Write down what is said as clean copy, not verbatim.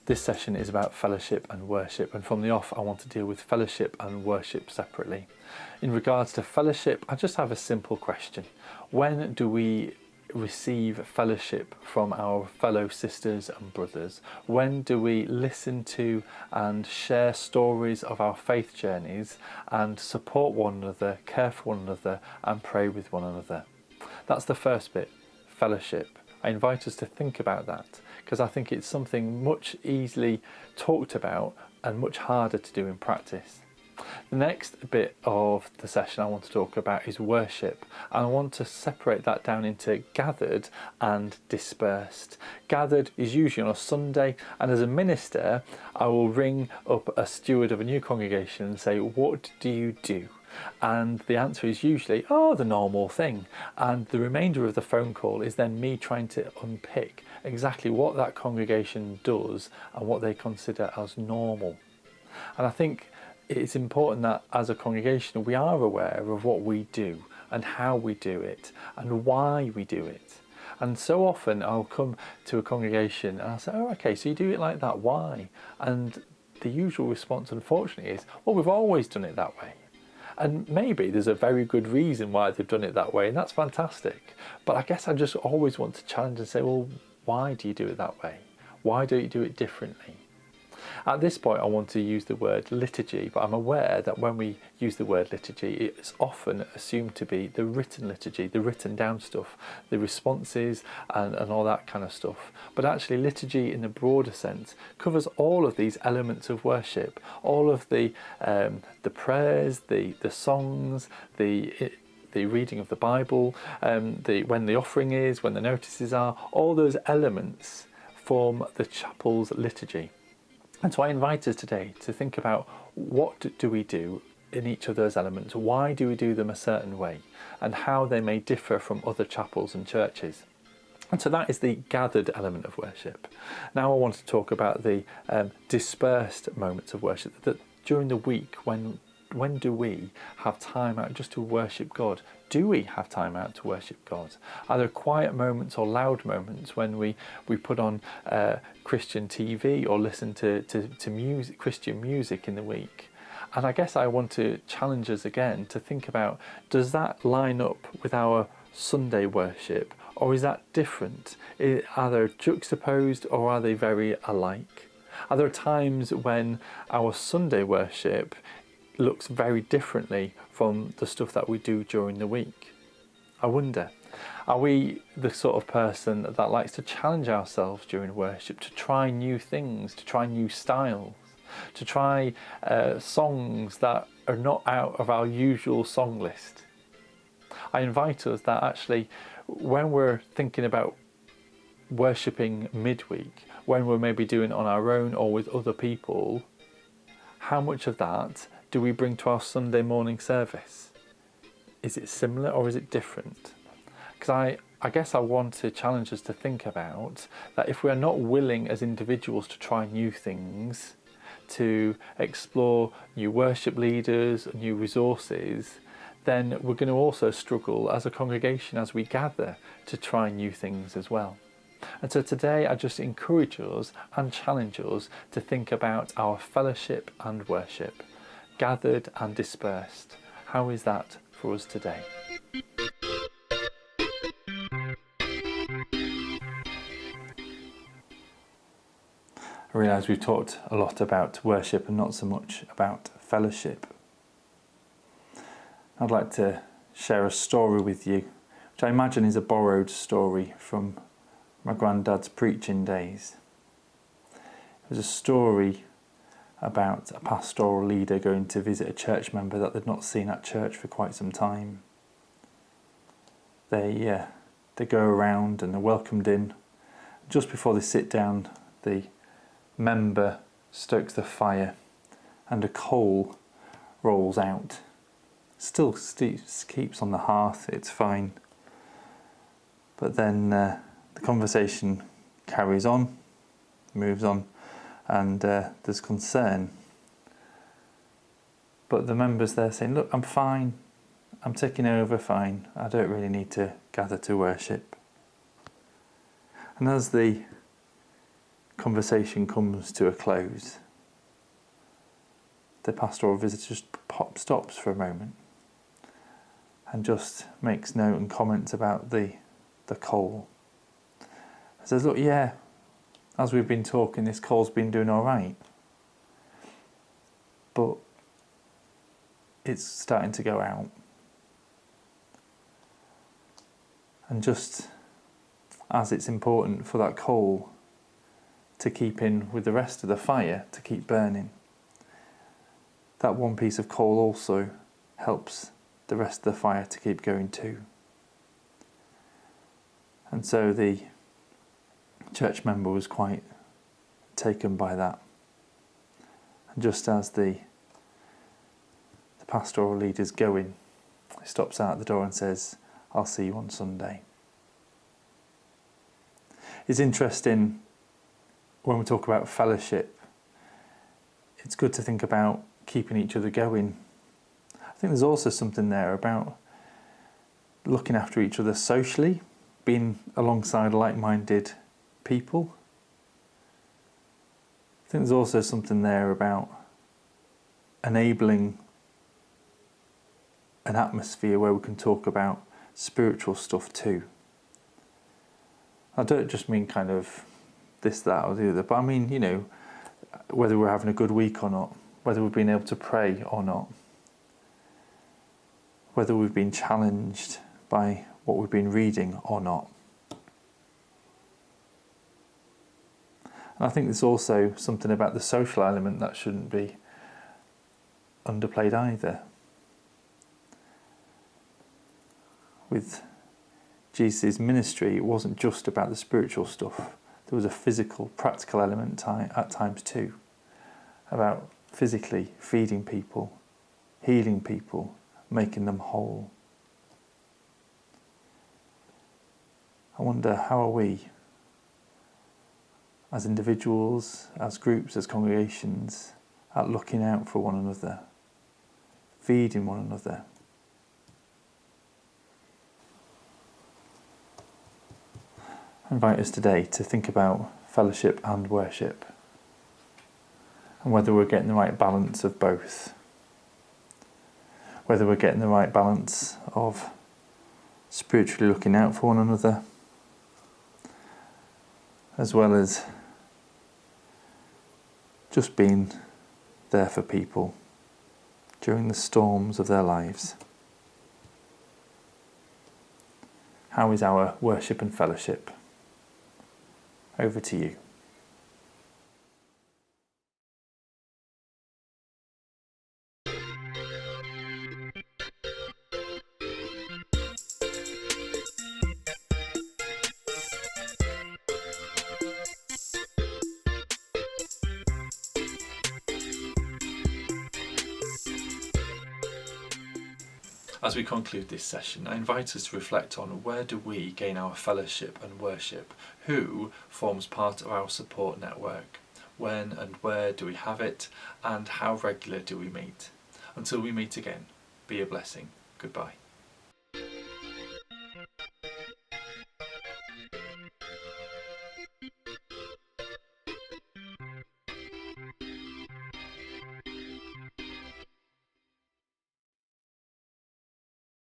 This session is about fellowship and worship, and from the off I want to deal with fellowship and worship separately. In regards to fellowship, I just have a simple question. When do we receive fellowship from our fellow sisters and brothers? When do we listen to and share stories of our faith journeys and support one another, care for one another and pray with one another? That's the first bit, fellowship. I invite us to think about that because I think it's something much easily talked about and much harder to do in practice. The next bit of the session I want to talk about is worship, and I want to separate that down into gathered and dispersed. Gathered is usually on a Sunday, and as a minister I will ring up a steward of a new congregation and say, what do you do? And the answer is usually, the normal thing. And the remainder of the phone call is then me trying to unpick exactly what that congregation does and what they consider as normal. And I think it's important that as a congregation we are aware of what we do and how we do it and why we do it. And so often I'll come to a congregation and I'll say, okay, so you do it like that, why? And the usual response, unfortunately, is, well, we've always done it that way. And maybe there's a very good reason why they've done it that way, and that's fantastic. But I guess I just always want to challenge and say, well, why do you do it that way? Why don't you do it differently? At this point I want to use the word liturgy, but I'm aware that when we use the word liturgy it's often assumed to be the written liturgy, the written down stuff, the responses and all that kind of stuff. But actually liturgy in the broader sense covers all of these elements of worship, all of the prayers, the songs, the reading of the Bible, when the offering is, when the notices are, all those elements form the chapel's liturgy. And so I invite us today to think about what do we do in each of those elements, why do we do them a certain way, and how they may differ from other chapels and churches. And so that is the gathered element of worship. Now I want to talk about the dispersed moments of worship, that during the week, when do we have time out just to worship God? Do we have time out to worship God? Are there quiet moments or loud moments when we put on Christian TV or listen to music, Christian music in the week? And I guess I want to challenge us again to think about, does that line up with our Sunday worship, or is that different? Are they juxtaposed or are they very alike? Are there times when our Sunday worship looks very differently from the stuff that we do during the week? I wonder, are we the sort of person that likes to challenge ourselves during worship, to try new things, to try new styles, to try songs that are not out of our usual song list? I invite us that actually when we're thinking about worshipping midweek, when we're maybe doing it on our own or with other people, how much of that do we bring to our Sunday morning service? Is it similar or is it different? Because I guess I want to challenge us to think about that if we are not willing as individuals to try new things, to explore new worship leaders, new resources, then we're going to also struggle as a congregation as we gather to try new things as well. And so today I just encourage us and challenge us to think about our fellowship and worship, gathered and dispersed. How is that for us today? I realise we've talked a lot about worship and not so much about fellowship. I'd like to share a story with you, which I imagine is a borrowed story from my granddad's preaching days. It was a story about a pastoral leader going to visit a church member that they'd not seen at church for quite some time. They go around and they're welcomed in. Just before they sit down, the member stokes the fire and a coal rolls out. Still keeps on the hearth, it's fine. But then the conversation carries on, moves on, and there's concern. But the members there saying, look, I'm fine, I'm taking over fine, I don't really need to gather to worship. And as the conversation comes to a close, the pastoral visitor just stops for a moment and just makes note and comments about the coal. Says, look, yeah, as we've been talking, this coal's been doing all right, but it's starting to go out. And just as it's important for that coal to keep in with the rest of the fire, to keep burning, that one piece of coal also helps the rest of the fire to keep going too. And so the church member was quite taken by that. And just as the pastoral leader's going, he stops out the door and says, I'll see you on Sunday. It's interesting when we talk about fellowship, it's good to think about keeping each other going. I think there's also something there about looking after each other socially, being alongside like-minded people. I think there's also something there about enabling an atmosphere where we can talk about spiritual stuff too. I don't just mean kind of this, that or the other, but I mean, you know, whether we're having a good week or not, whether we've been able to pray or not, whether we've been challenged by what we've been reading or not. And I think there's also something about the social element that shouldn't be underplayed either. With Jesus' ministry, it wasn't just about the spiritual stuff. There was a physical, practical element at times too, about physically feeding people, healing people, making them whole. I wonder, how are we, as individuals, as groups, as congregations, at looking out for one another, feeding one another? I invite us today to think about fellowship and worship, and whether we're getting the right balance of both. Whether we're getting the right balance of spiritually looking out for one another, as well as just being there for people during the storms of their lives. How is our worship and fellowship? Over to you. As we conclude this session, I invite us to reflect on where do we gain our fellowship and worship? Who forms part of our support network? When and where do we have it? And how regular do we meet? Until we meet again, be a blessing. Goodbye.